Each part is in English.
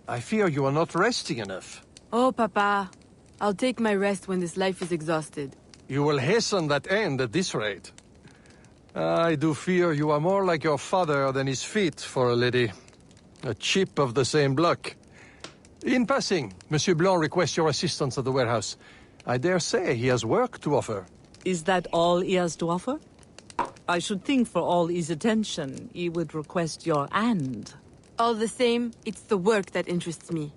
I fear you are not resting enough. Oh, Papa. I'll take my rest when this life is exhausted. You will hasten that end at this rate. I do fear you are more like your father than his feet for a lady. A chip of the same block. In passing, Monsieur Blanc requests your assistance at the warehouse. I dare say he has work to offer. Is that all he has to offer? I should think for all his attention, he would request your hand. All the same, it's the work that interests me.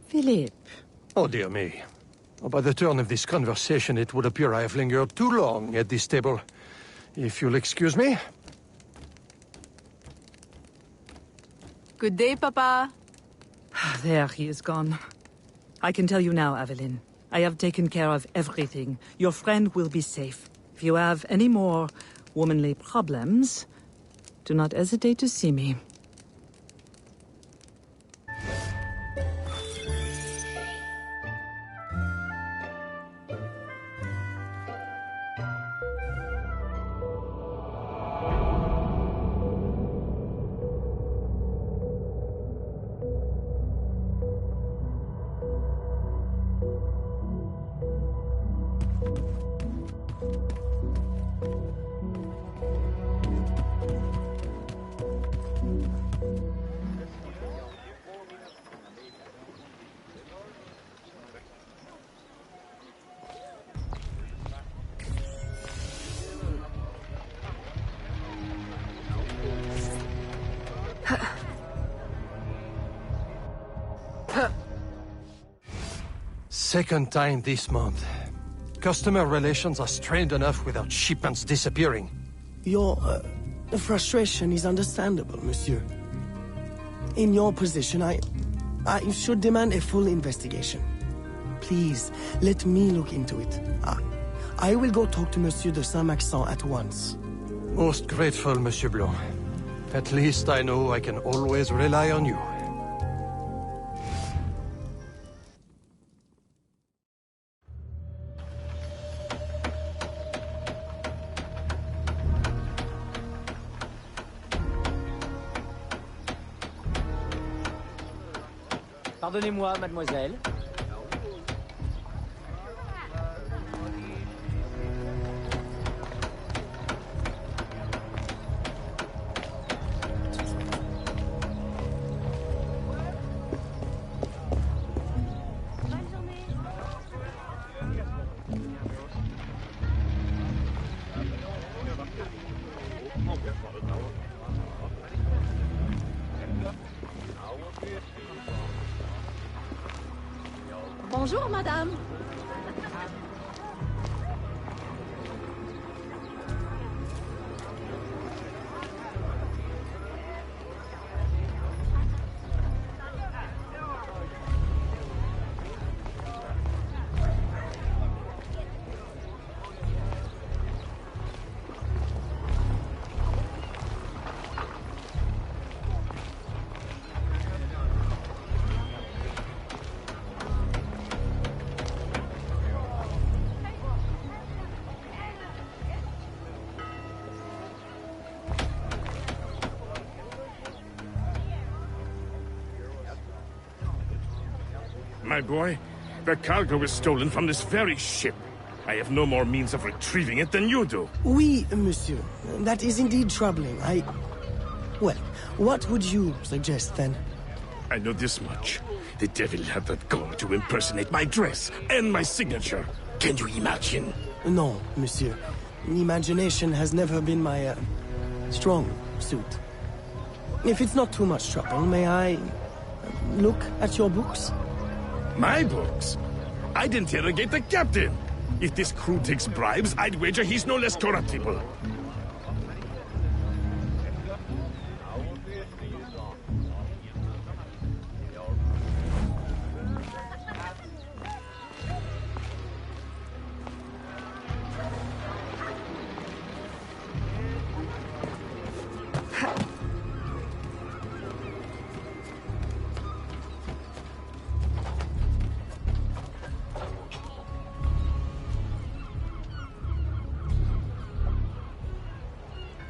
Philippe. Oh, dear me. Oh, by the turn of this conversation, it would appear I have lingered too long at this table. If you'll excuse me. Good day, Papa. There, he is gone. I can tell you now, Aveline. I have taken care of everything. Your friend will be safe. If you have any more womanly problems, do not hesitate to see me. Second time this month. Customer relations are strained enough without shipments disappearing. Your frustration is understandable, monsieur. In your position, I should demand a full investigation. Please, let me look into it. I will go talk to Monsieur de Saint-Maxent at once. Most grateful, Monsieur Blanc. At least I know I can always rely on you. Pardonnez-moi, mademoiselle. Bonjour, madame. My boy, the cargo was stolen from this very ship. I have no more means of retrieving it than you do. Oui, monsieur. That is indeed troubling. Well, what would you suggest, then? I know this much. The devil had the gall to impersonate my dress and my signature. Can you imagine? No, monsieur. Imagination has never been my, strong suit. If it's not too much trouble, may I look at your books? My books? I'd interrogate the captain. If this crew takes bribes, I'd wager he's no less corruptible.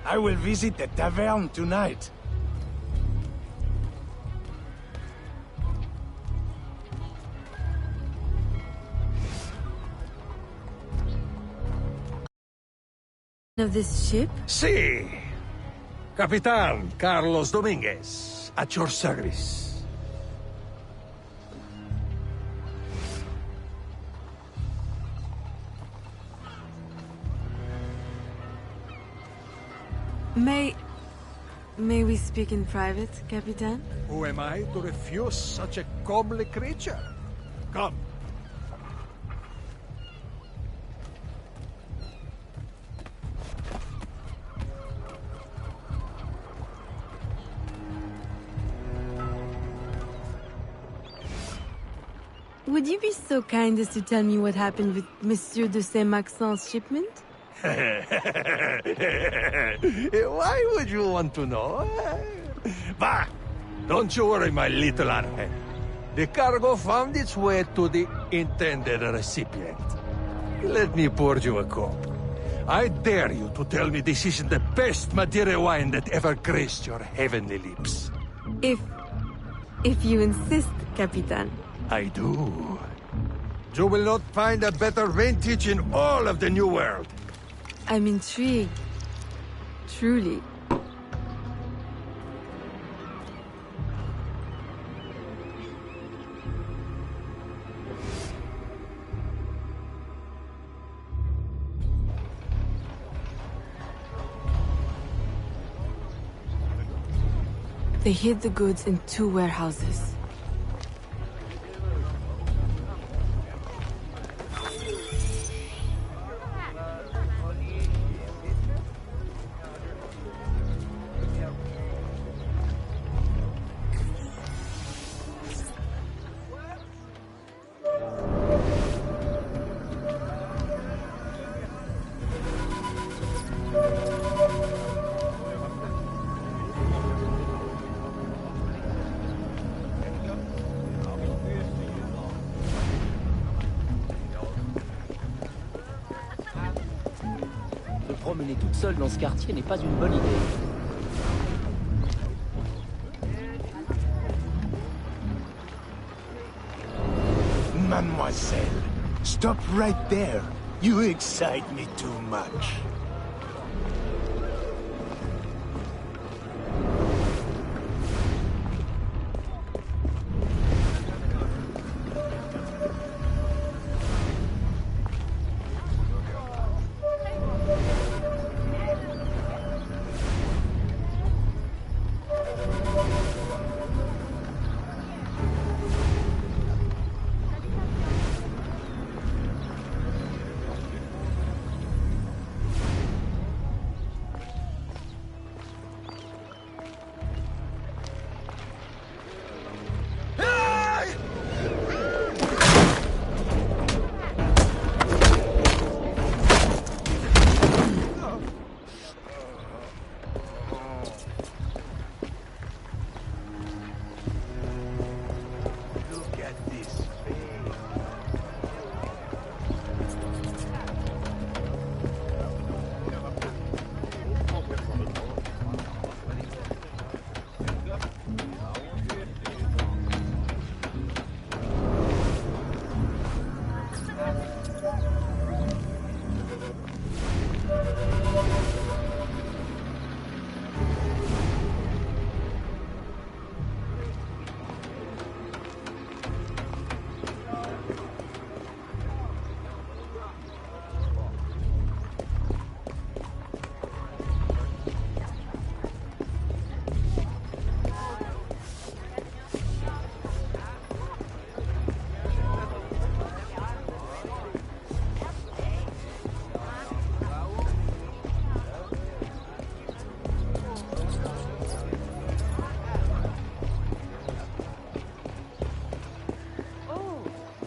I will visit the tavern tonight. Of this ship? Si. Capitan Carlos Dominguez, at your service. May we speak in private, Capitan? Who am I to refuse such a comely creature? Come. Would you be so kind as to tell me what happened with Monsieur de Saint-Maxent's shipment? Why would you want to know? Bah! Don't you worry, my little Angel. The cargo found its way to the intended recipient. Let me pour you a cup. I dare you to tell me this isn't the best Madeira wine that ever graced your heavenly lips. If you insist, Capitan. I do. You will not find a better vintage in all of the New World. I'm intrigued. Truly. They hid the goods in 2 warehouses. Se promener toute seule dans ce quartier n'est pas une bonne idée. Mademoiselle, stop right there. You excite me too much.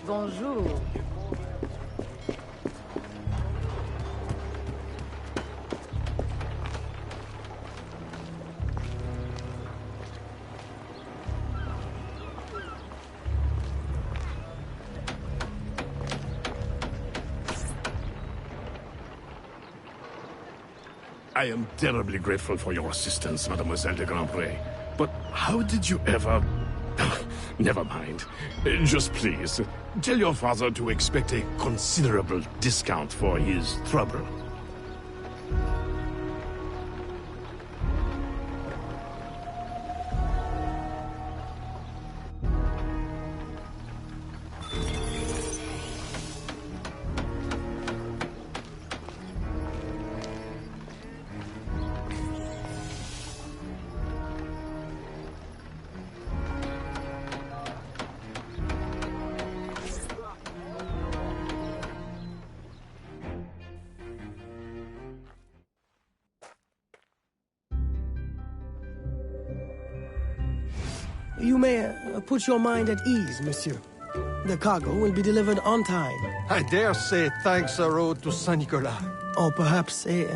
Bonjour. I am terribly grateful for your assistance, Mademoiselle de Grandpré. But how did you ever... Never mind. Just please, tell your father to expect a considerable discount for his trouble. You may put your mind at ease, monsieur. The cargo will be delivered on time. I dare say thanks are owed to Saint Nicolas. Or perhaps a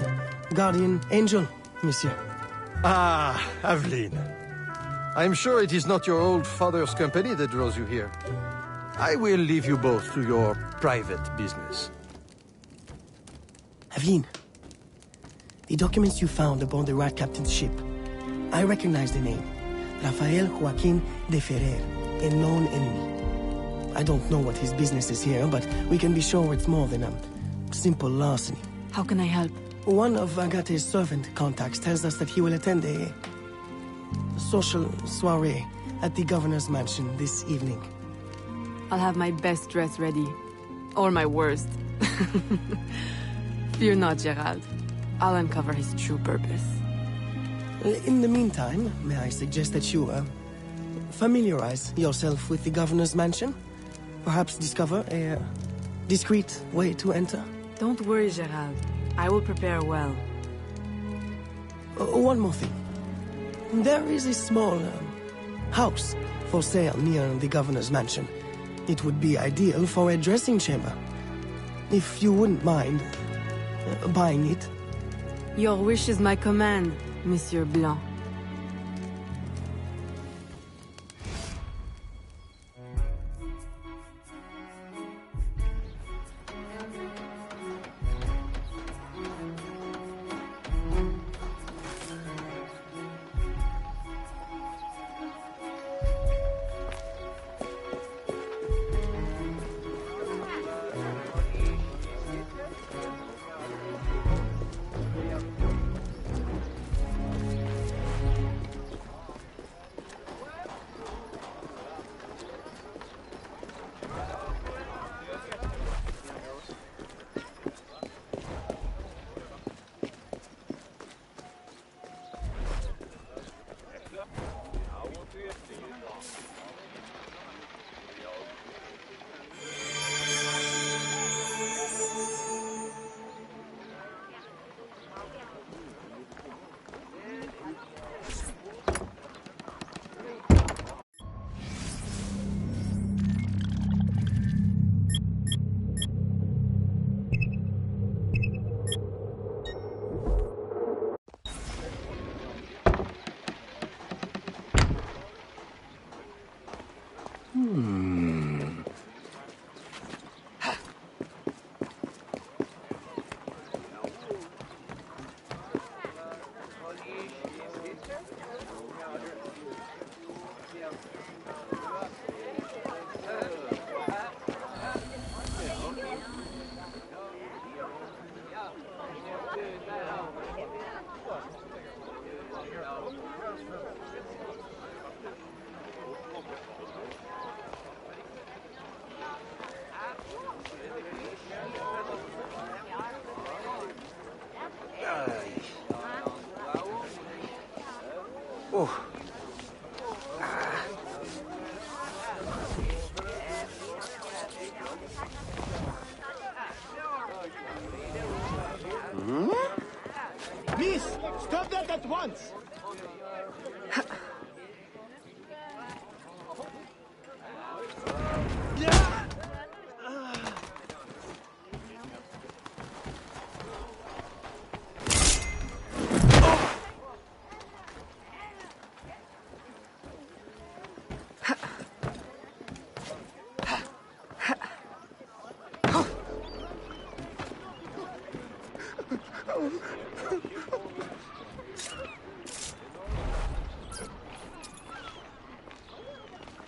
guardian angel, monsieur. Ah, Aveline. I'm sure it is not your old father's company that draws you here. I will leave you both to your private business. Aveline, the documents you found aboard the Rat Captain's ship, I recognize the name. Rafael Joaquin de Ferrer, a known enemy. I don't know what his business is here, but we can be sure it's more than a simple larceny. How can I help? One of Agate's servant contacts tells us that he will attend a social soiree at the governor's mansion this evening. I'll have my best dress ready. Or my worst. Fear not, Gerald. I'll uncover his true purpose. In the meantime, may I suggest that you, familiarize yourself with the governor's mansion? Perhaps discover a discreet way to enter? Don't worry, Gerald. I will prepare well. One more thing. There is a small house for sale near the governor's mansion. It would be ideal for a dressing chamber. If you wouldn't mind buying it. Your wish is my command, Monsieur Blanc. Miss, stop that at once!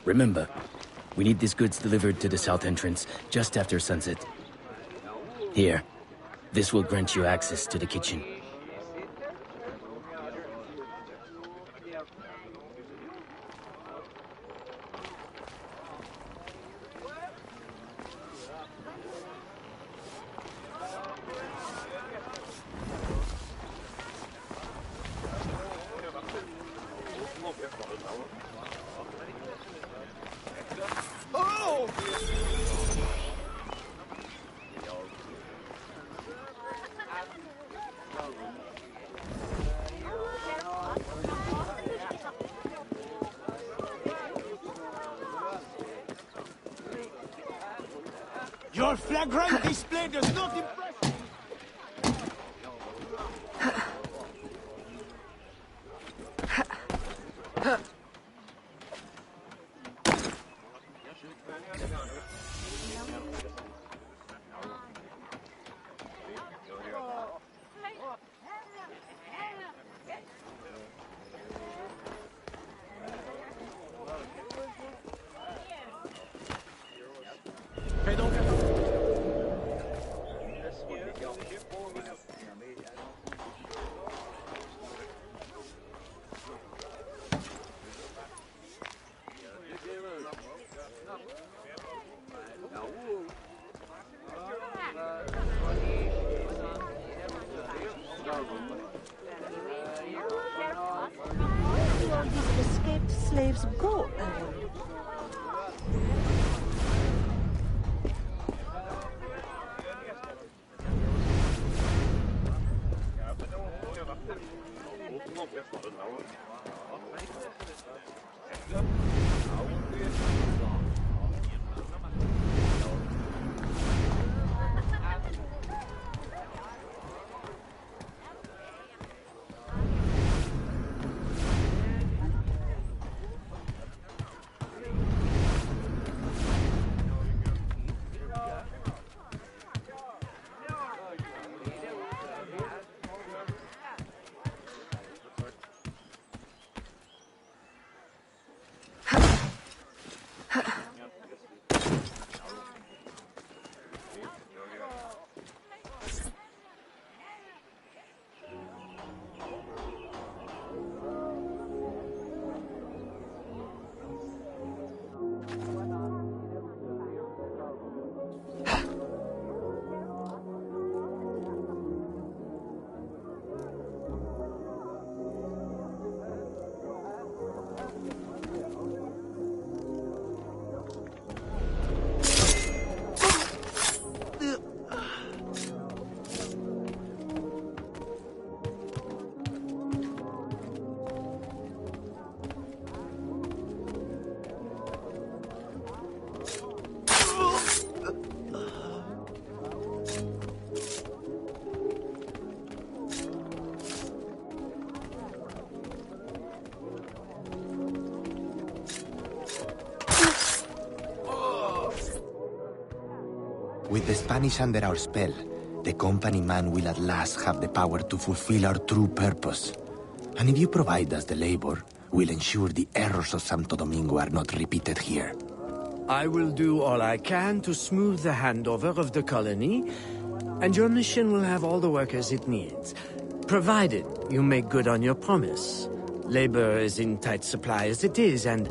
Remember, we need these goods delivered to the south entrance just after sunset. Here, this will grant you access to the kitchen. Your flagrant display does not impress... Where do all these escaped slaves go, I wonder? With the Spanish under our spell, the company man will at last have the power to fulfill our true purpose. And if you provide us the labor, we'll ensure the errors of Santo Domingo are not repeated here. I will do all I can to smooth the handover of the colony, and your mission will have all the workers it needs, provided you make good on your promise. Labor is in tight supply as it is, and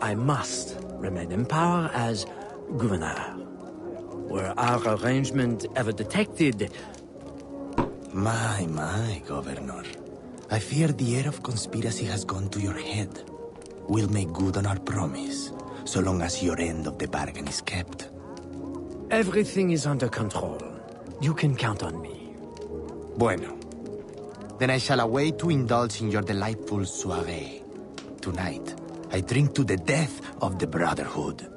I must remain in power as governor. Were our arrangement ever detected... My, Governor. I fear the air of conspiracy has gone to your head. We'll make good on our promise, so long as your end of the bargain is kept. Everything is under control. You can count on me. Bueno. Then I shall await to indulge in your delightful soirée. Tonight, I drink to the death of the Brotherhood.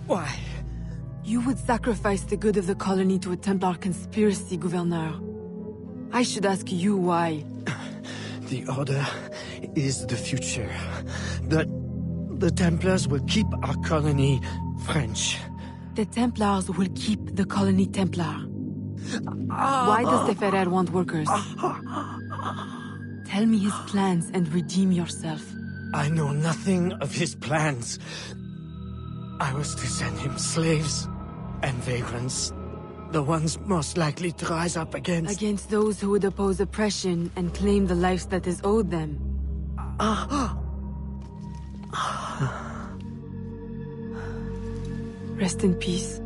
Why? You would sacrifice the good of the colony to a Templar conspiracy, Gouverneur. I should ask you why. The Order is the future. The Templars will keep our colony French. The Templars will keep the colony Templar. Why does the Ferrer want workers? Tell me his plans and redeem yourself. I know nothing of his plans. I was to send him slaves and vagrants. The ones most likely to rise up against... Against those who would oppose oppression and claim the life that is owed them. Rest in peace,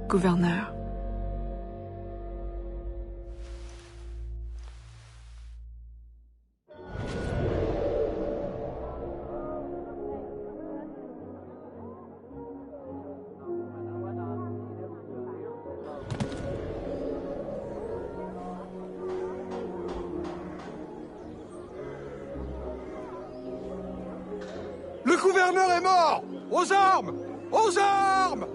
Gouverneur. Le gouverneur est mort! Aux armes! Aux armes!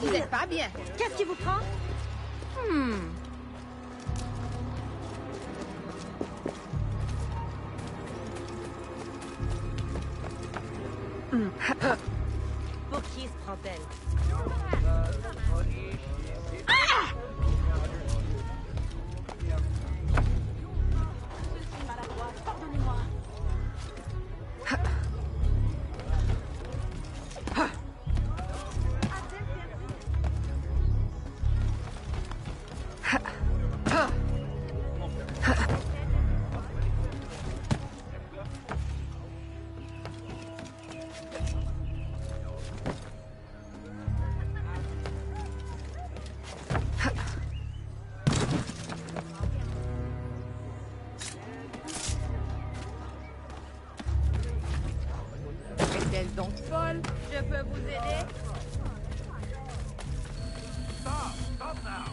Vous êtes pas bien. Qu'est-ce qui vous prend? Pour qui se prend-elle? Pardonnez-moi. Est-elle donc folle? Je peux vous aider? Stop now!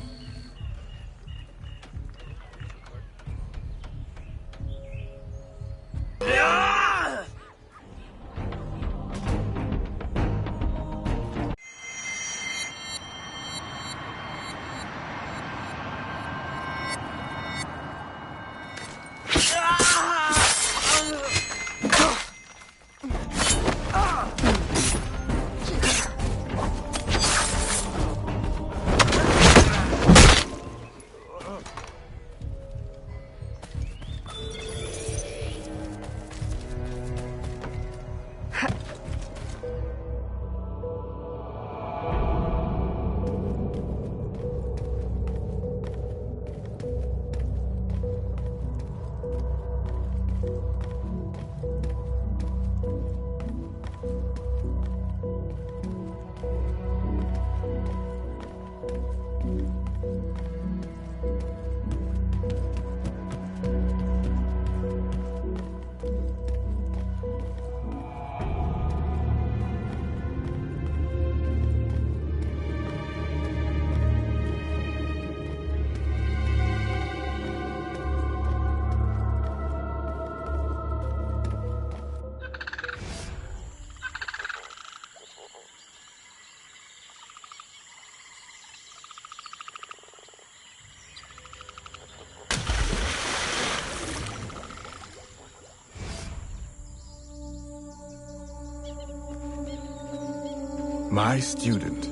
My student.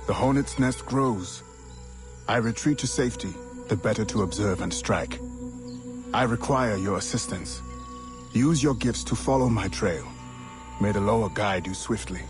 The hornet's nest grows. I retreat to safety, the better to observe and strike. I require your assistance. Use your gifts to follow my trail. May the lower guide you swiftly.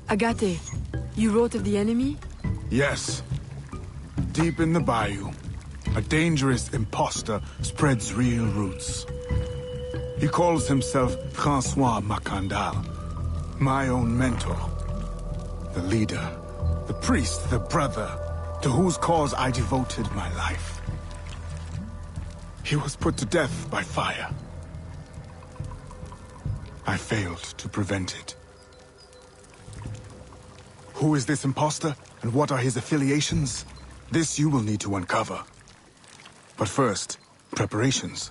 Agate, you wrote of the enemy? Yes. Deep in the bayou, a dangerous imposter spreads real roots. He calls himself Francois Macandal, my own mentor. The leader, the priest, the brother, to whose cause I devoted my life. He was put to death by fire. I failed to prevent it. Who is this imposter, and what are his affiliations? This you will need to uncover. But first, preparations.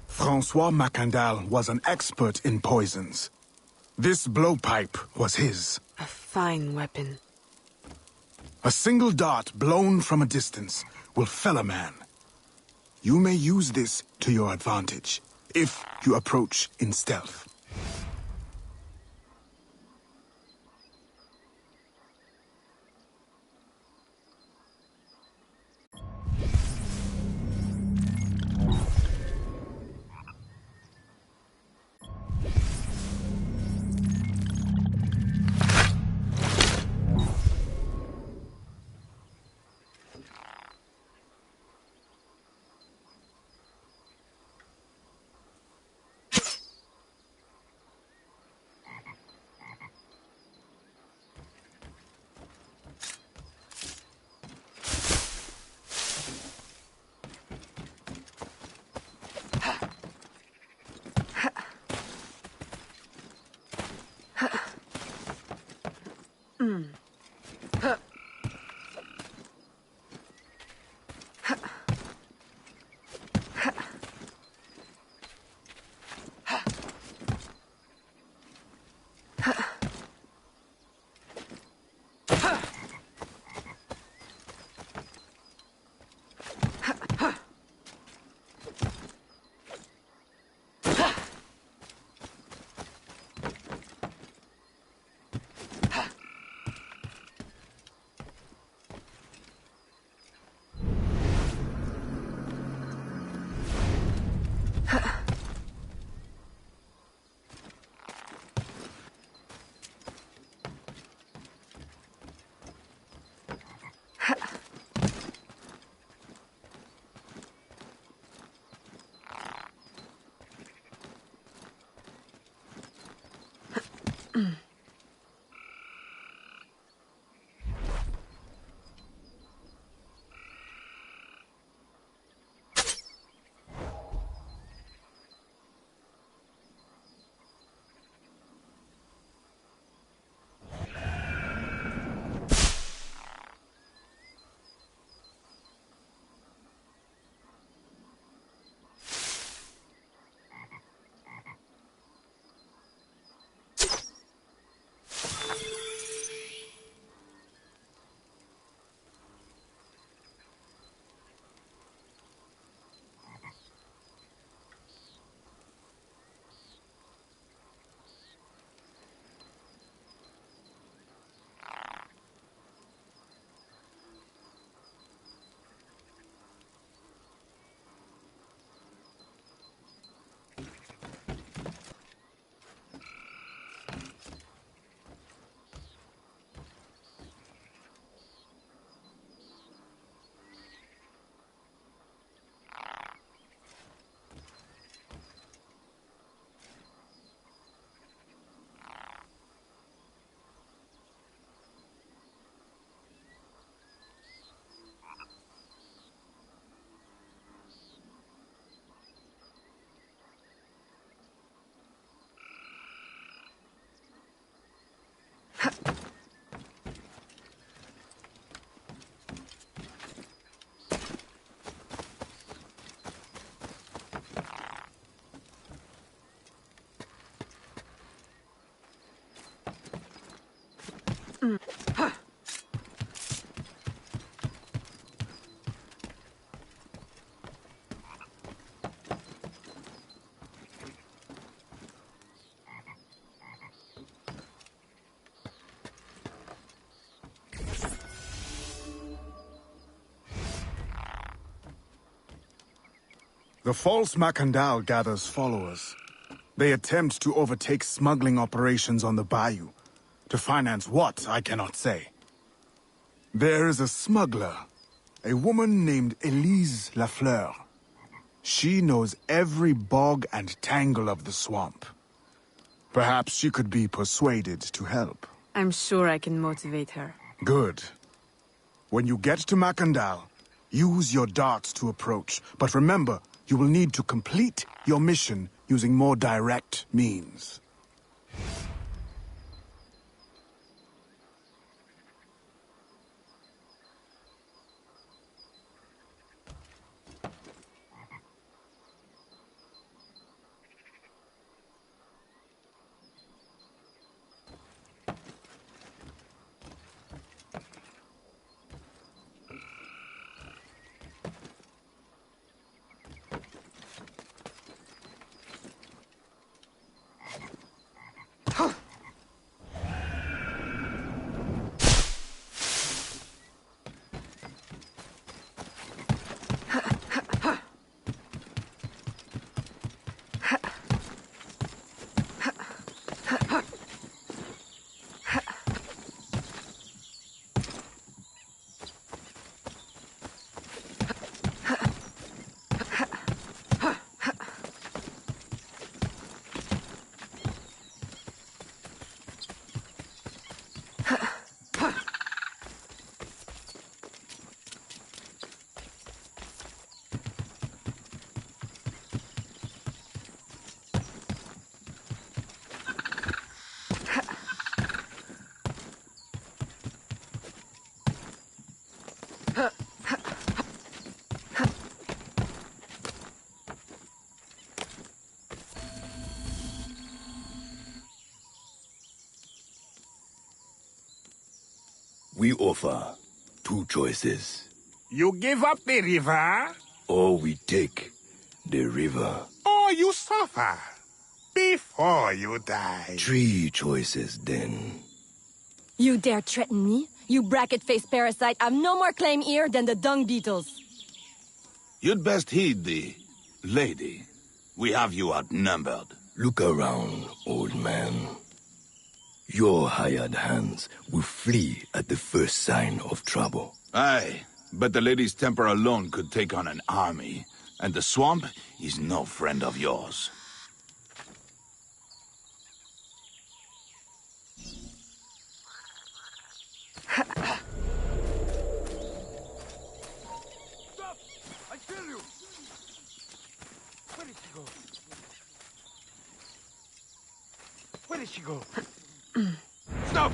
Francois Macandal was an expert in poisons. This blowpipe was his. A fine weapon. A single dart blown from a distance will fell a man. You may use this to your advantage, if you approach in stealth. The false Macandal gathers followers. They attempt to overtake smuggling operations on the bayou. To finance what, I cannot say. There is a smuggler, a woman named Elise Lafleur. She knows every bog and tangle of the swamp. Perhaps she could be persuaded to help. I'm sure I can motivate her. Good. When you get to Macandal, use your darts to approach. But remember, you will need to complete your mission using more direct means. We offer 2 choices. You give up the river? Or we take the river. Or you suffer before you die. 3 choices, then. You dare threaten me? You bracket-faced parasite, I've no more claim here than the dung beetles. You'd best heed the lady. We have you outnumbered. Look around, old man. Your hired hands will flee at the first sign of trouble. Aye, but the lady's temper alone could take on an army. And the swamp is no friend of yours. Where did she go? Stop!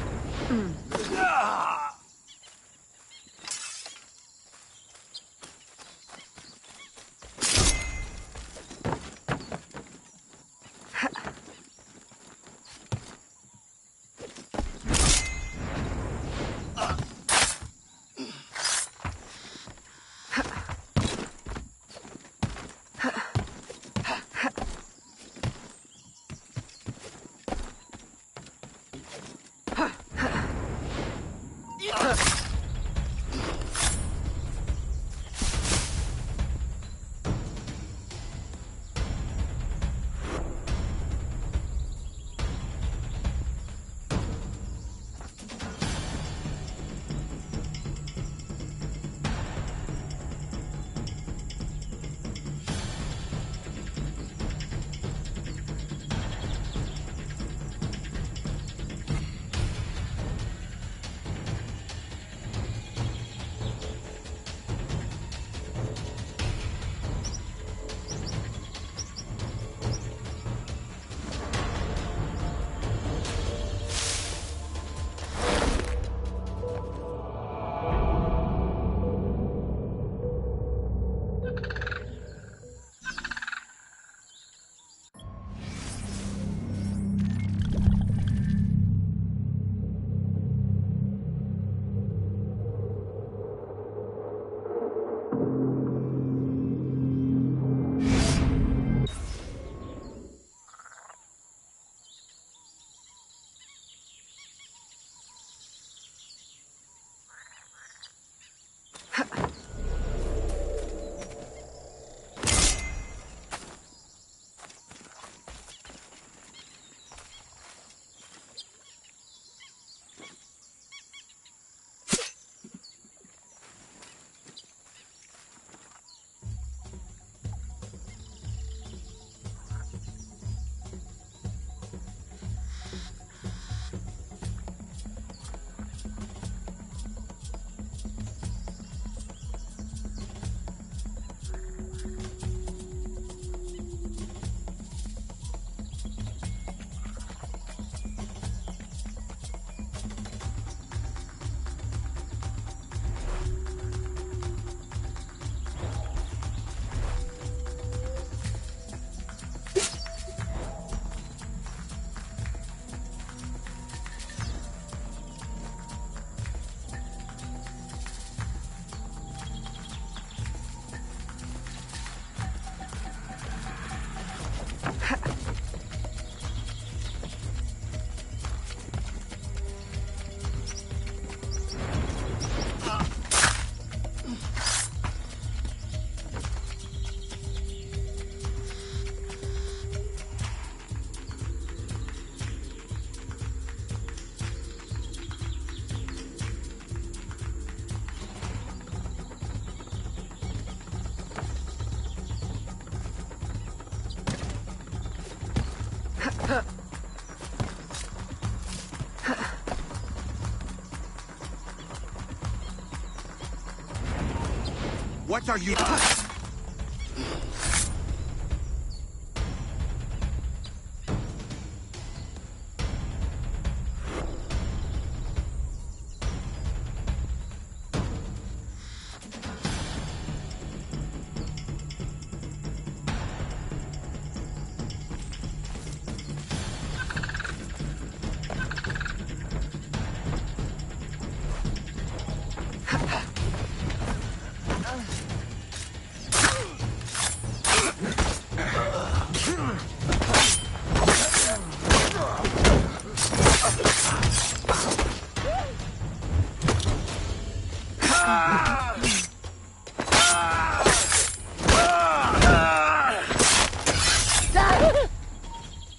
What are you...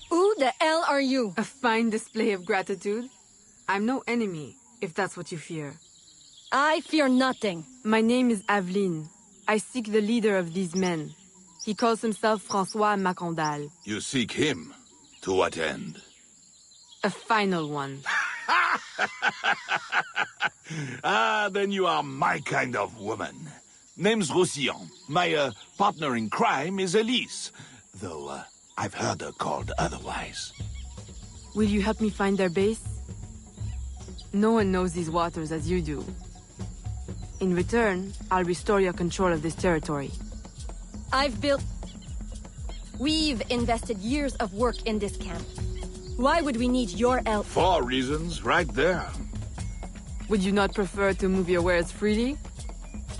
Who the hell are you? A fine display of gratitude. I'm no enemy, if that's what you fear. I fear nothing. My name is Aveline. I seek the leader of these men. He calls himself François Macandal. You seek him? To what end? A final one. Ah, then you are my kind of woman. Name's Roussillon. My partner in crime is Elise. Though, I've heard her called otherwise. Will you help me find their base? No one knows these waters as you do. In return, I'll restore your control of this territory. We've invested years of work in this camp. Why would we need your help? 4 reasons, right there. Would you not prefer to move your wares freely?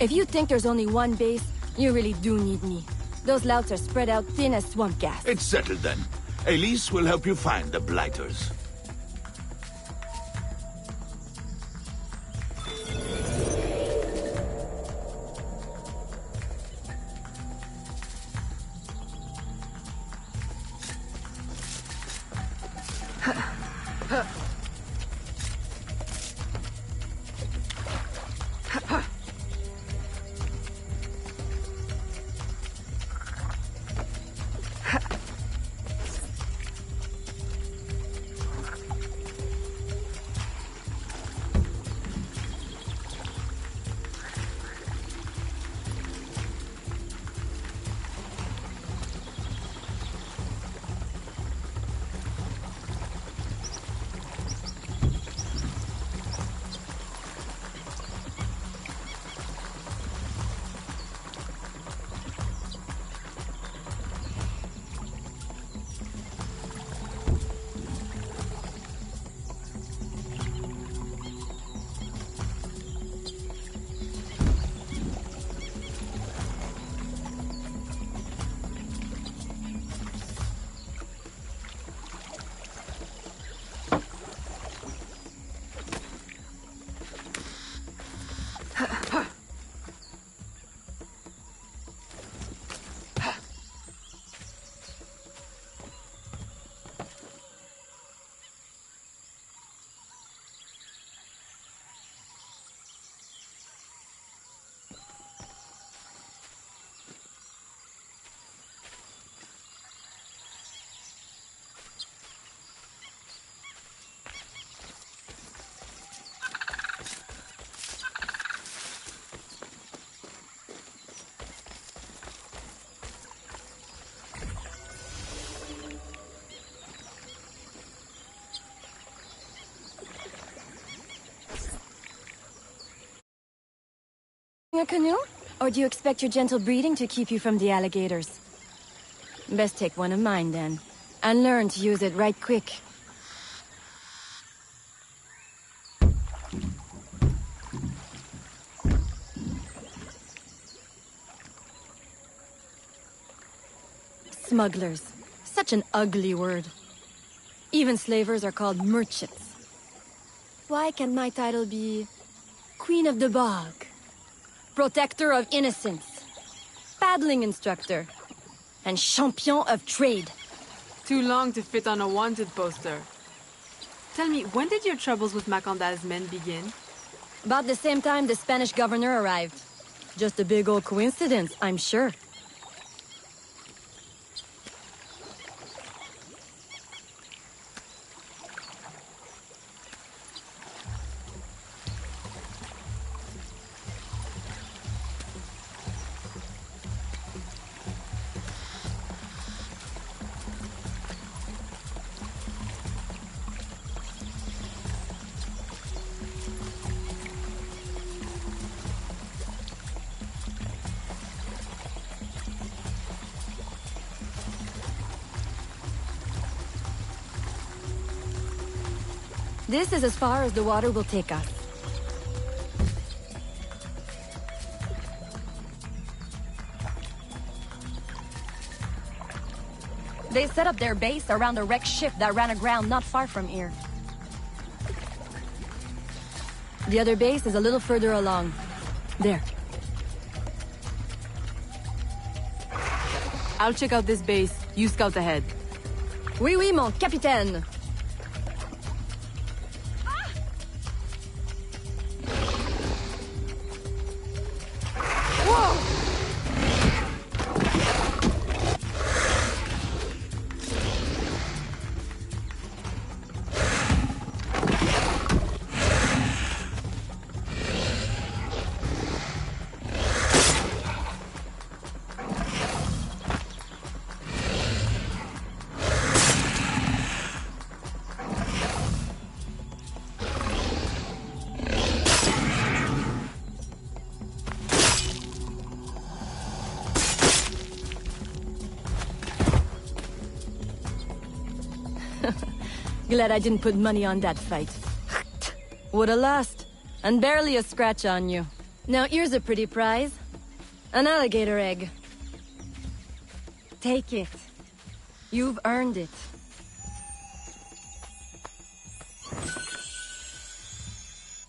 If you think there's only one base, you really do need me. Those louts are spread out thin as swamp gas. It's settled then. Elise will help you find the Blighters. A canoe? Or do you expect your gentle breeding to keep you from the alligators? Best take one of mine, then. And learn to use it right quick. Smugglers. Such an ugly word. Even slavers are called merchants. Why can't my title be... Queen of the Bog? Protector of Innocence, paddling instructor, and champion of trade. Too long to fit on a wanted poster. Tell me, when did your troubles with Macandal's men begin? About the same time the Spanish governor arrived. Just a big old coincidence, I'm sure. This is as far as the water will take us. They set up their base around a wrecked ship that ran aground not far from here. The other base is a little further along. There. I'll check out this base. You scout ahead. Oui, oui, mon capitaine. Glad I didn't put money on that fight. Would've lost, and barely a scratch on you. Now here's a pretty prize. An alligator egg. Take it. You've earned it.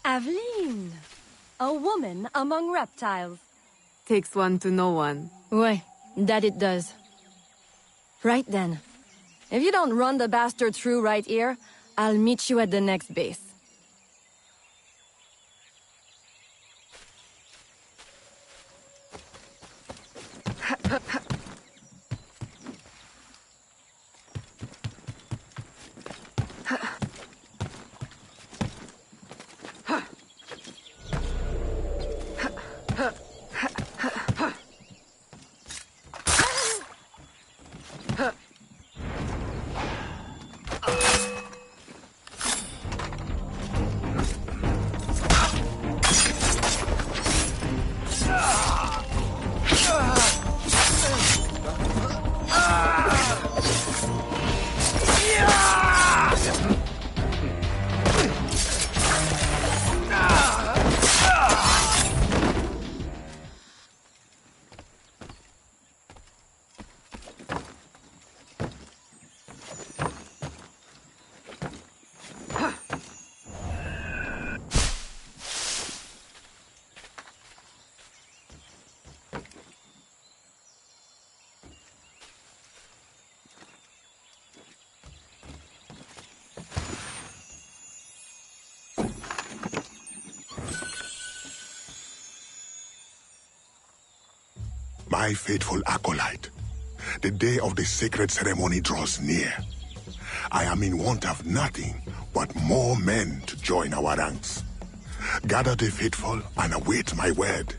Aveline! A woman among reptiles. Takes one to know one. Ouais, that it does. Right then. If you don't run the bastard through right here, I'll meet you at the next base. My faithful acolyte, the day of the sacred ceremony draws near. I am in want of nothing but more men to join our ranks. Gather the faithful and await my word.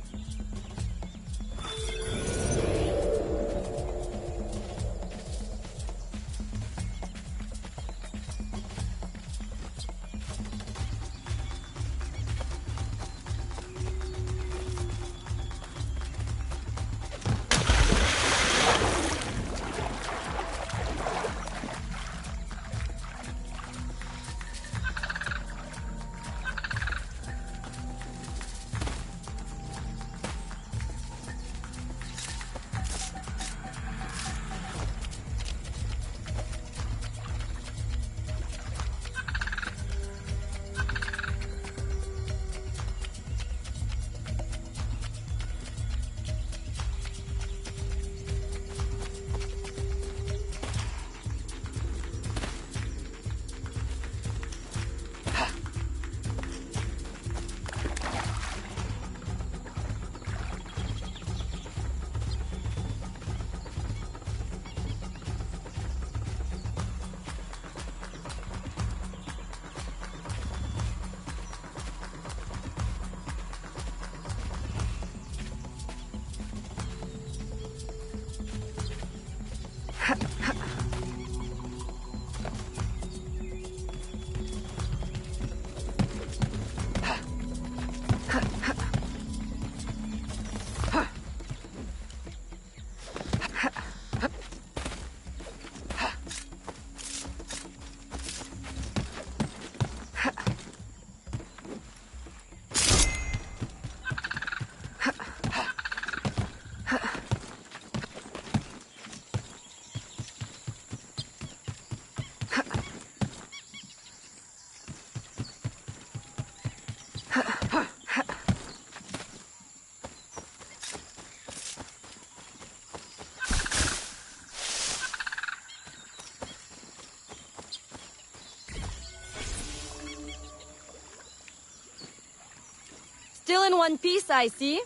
Still in one piece, I see.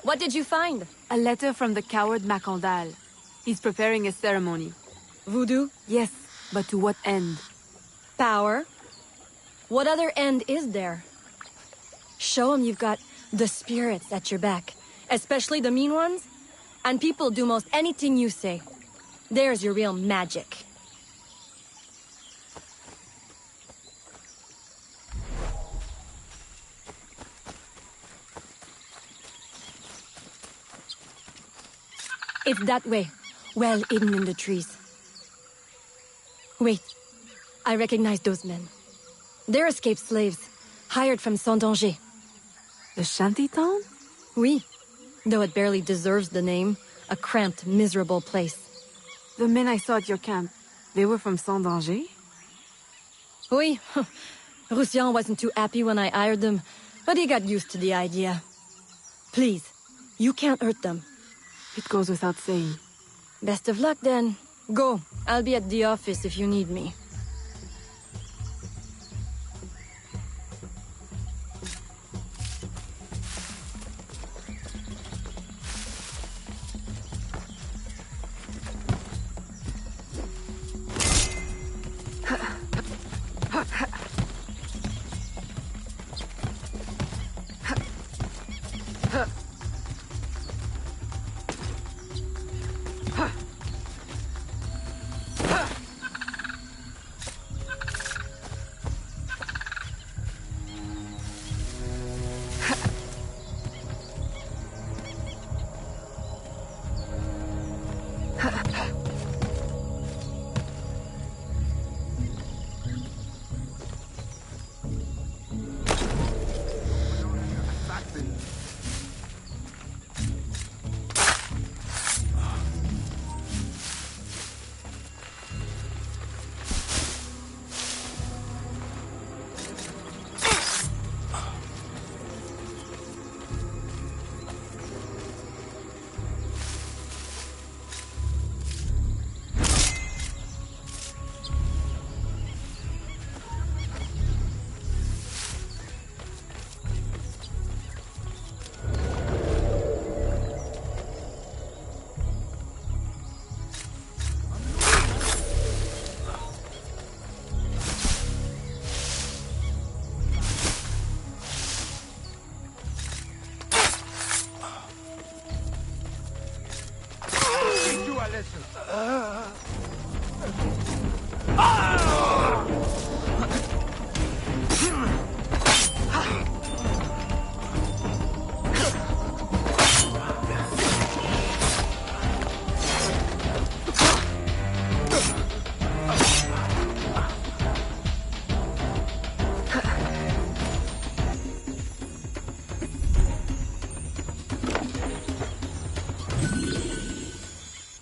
What did you find? A letter from the coward Macandal. He's preparing a ceremony. Voodoo? Yes, but to what end? Power? What other end is there? Show him you've got the spirits at your back, especially the mean ones, and people do most anything you say. There's your real magic. It's that way, well hidden in the trees. Wait, I recognize those men. They're escaped slaves, hired from Saint-Danger. The shantytown? Oui, though it barely deserves the name. A cramped, miserable place. The men I saw at your camp, they were from Saint-Danger? Oui, Roussillon wasn't too happy when I hired them, but he got used to the idea. Please, you can't hurt them. It goes without saying. Best of luck then. Go, I'll be at the office if you need me.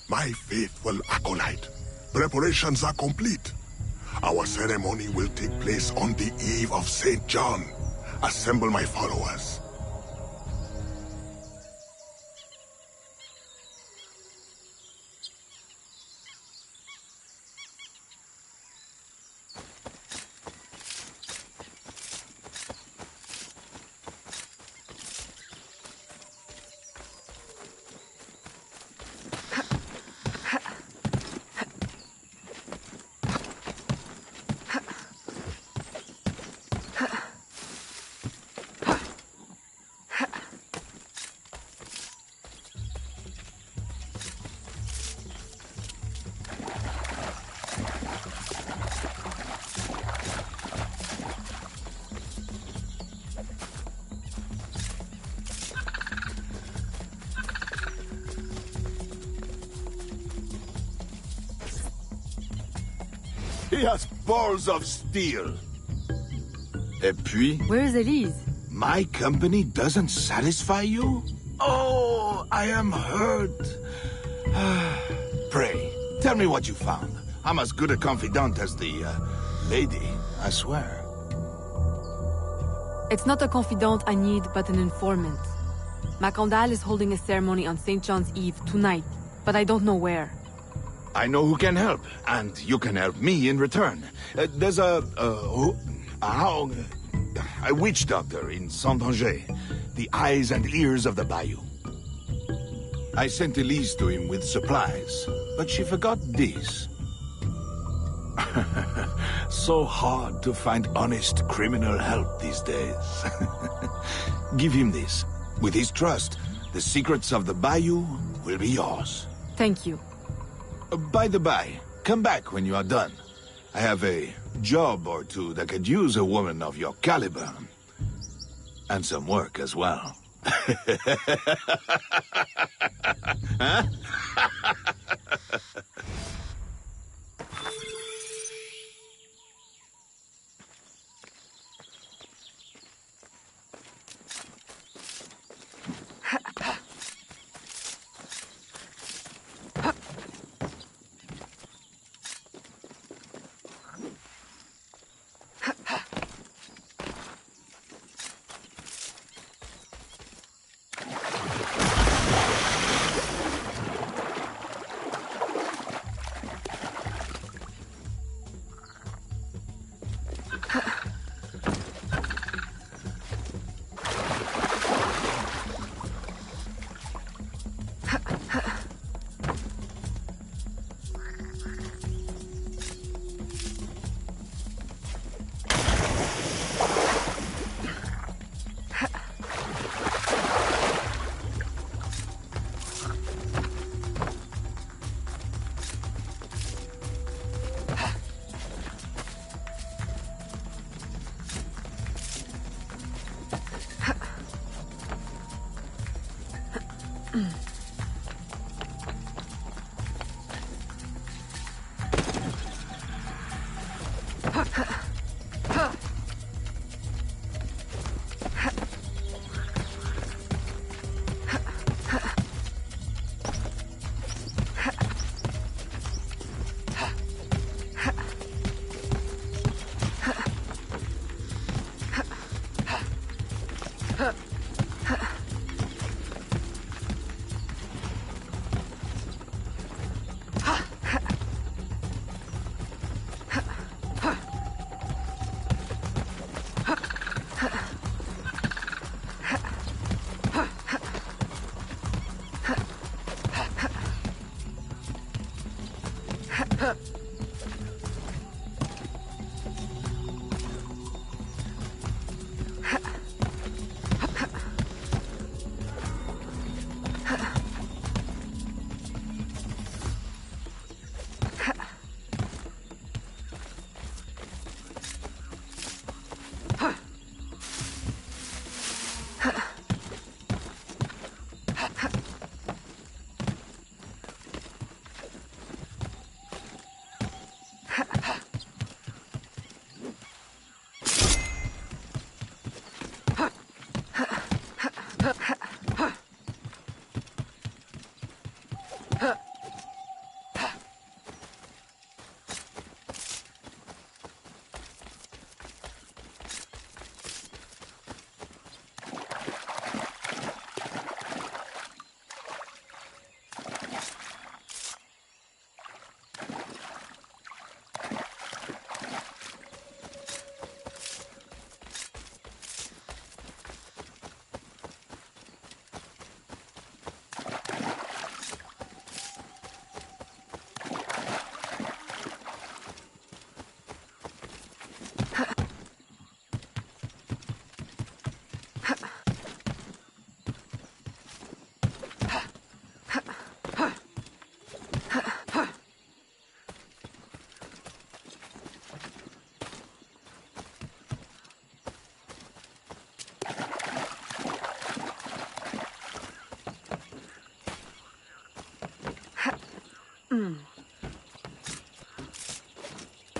My faithful acolyte, preparations are complete. Our ceremony will take place on the eve of St. John. Assemble my followers. He has balls of steel. Et puis? Where is Elise? My company doesn't satisfy you? Oh, I am hurt. Pray, tell me what you found. I'm as good a confidant as the, lady, I swear. It's not a confidant I need, but an informant. Macandal is holding a ceremony on St. John's Eve tonight, but I don't know where. I know who can help, and you can help me in return. There's a witch doctor in Saint-Danger. the eyes and ears of the bayou. I sent Elise to him with supplies, but she forgot this. So hard to find honest criminal help these days. Give him this. With his trust, the secrets of the bayou will be yours. Thank you. By the by, come back when you are done. I have a job or two that could use a woman of your caliber. And some work as well.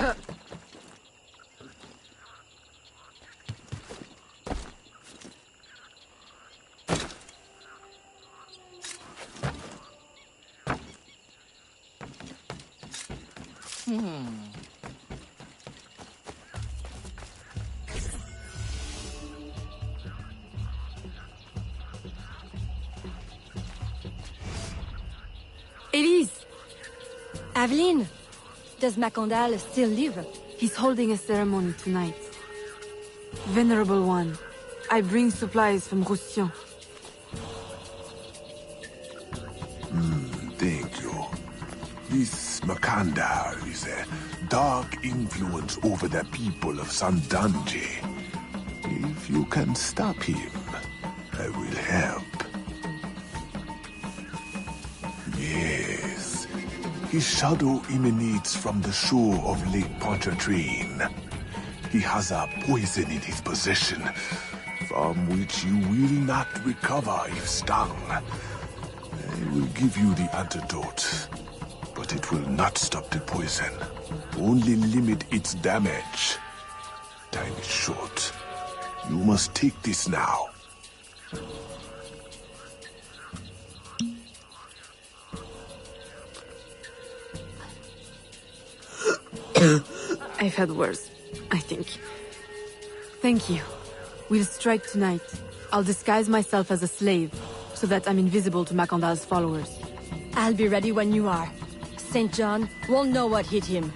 Huh? Elise! Aveline! Does Macondal still live? He's holding a ceremony tonight. Venerable One, I bring supplies from Roussillon. Thank you. This Makanda is a dark influence over the people of Sandanji. If you can stop him, I will help. Yes. His shadow emanates from the shore of Lake Pontchartrain. He has a poison in his possession, from which you will not recover if stung. I will give you the antidote, but it will not stop the poison. Only limit its damage. Time is short. You must take this now. I've had worse, I think. Thank you. We'll strike tonight. I'll disguise myself as a slave, so that I'm invisible to Makanda's followers. I'll be ready when you are. St. John won't know what hit him.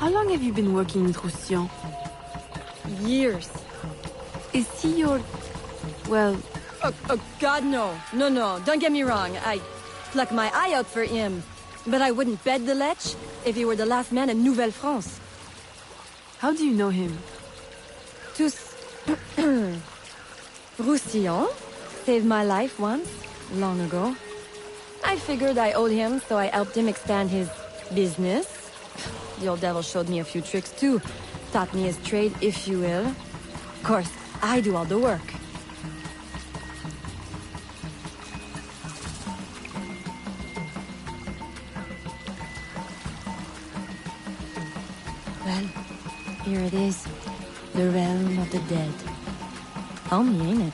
How long have you been working in Roussillon? Years. Is he your... well... God, no. No, don't get me wrong. I'd pluck my eye out for him. But I wouldn't bet the lech if he were the last man in Nouvelle-France. How do you know him? Tous... Roussillon saved my life once, long ago. I figured I owed him, so I helped him expand his business. The old devil showed me a few tricks too. Taught me his trade, if you will. Of course, I do all the work. Well, here it is. The realm of the dead. Homey, ain't it?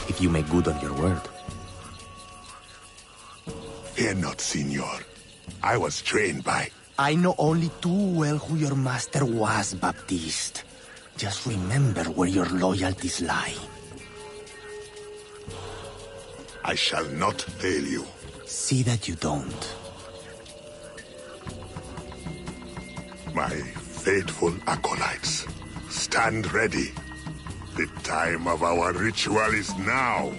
If you make good on your word. Fear not, Signor. I was trained by... I know only too well who your master was, Baptiste. Just remember where your loyalties lie. I shall not fail you. See that you don't. My faithful acolytes, stand ready. The time of our ritual is now.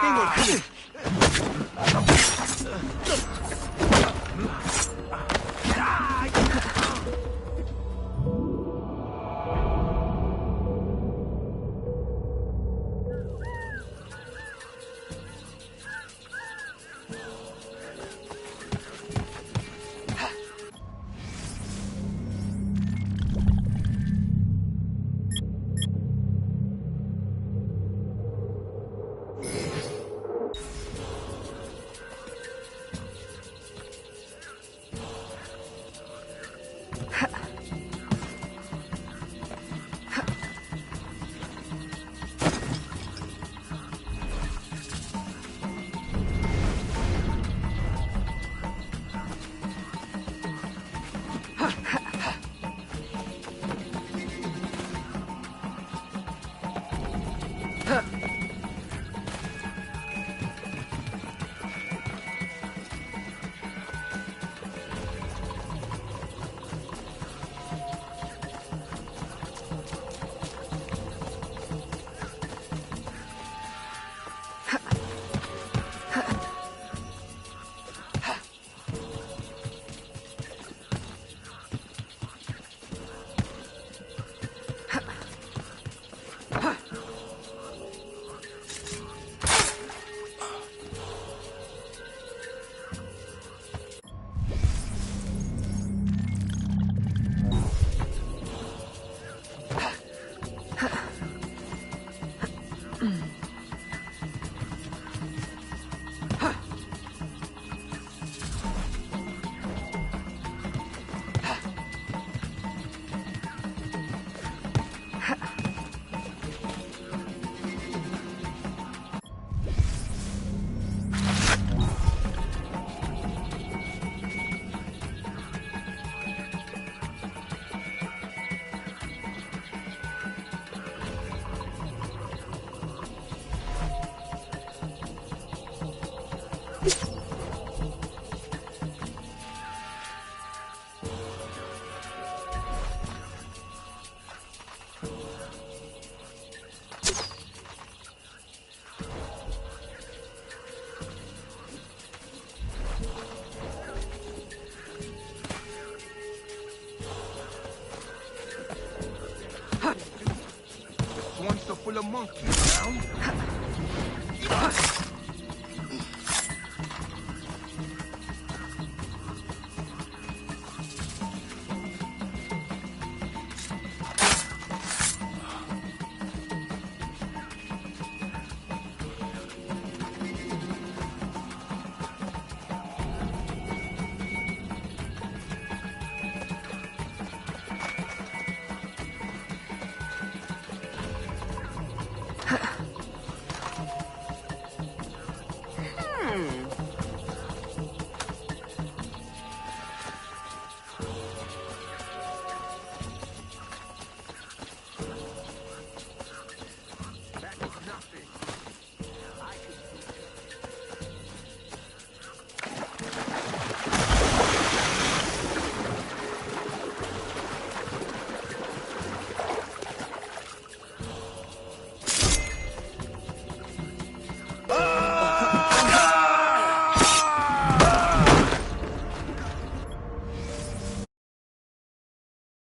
thing will kill it. Wants to pull a monkey around?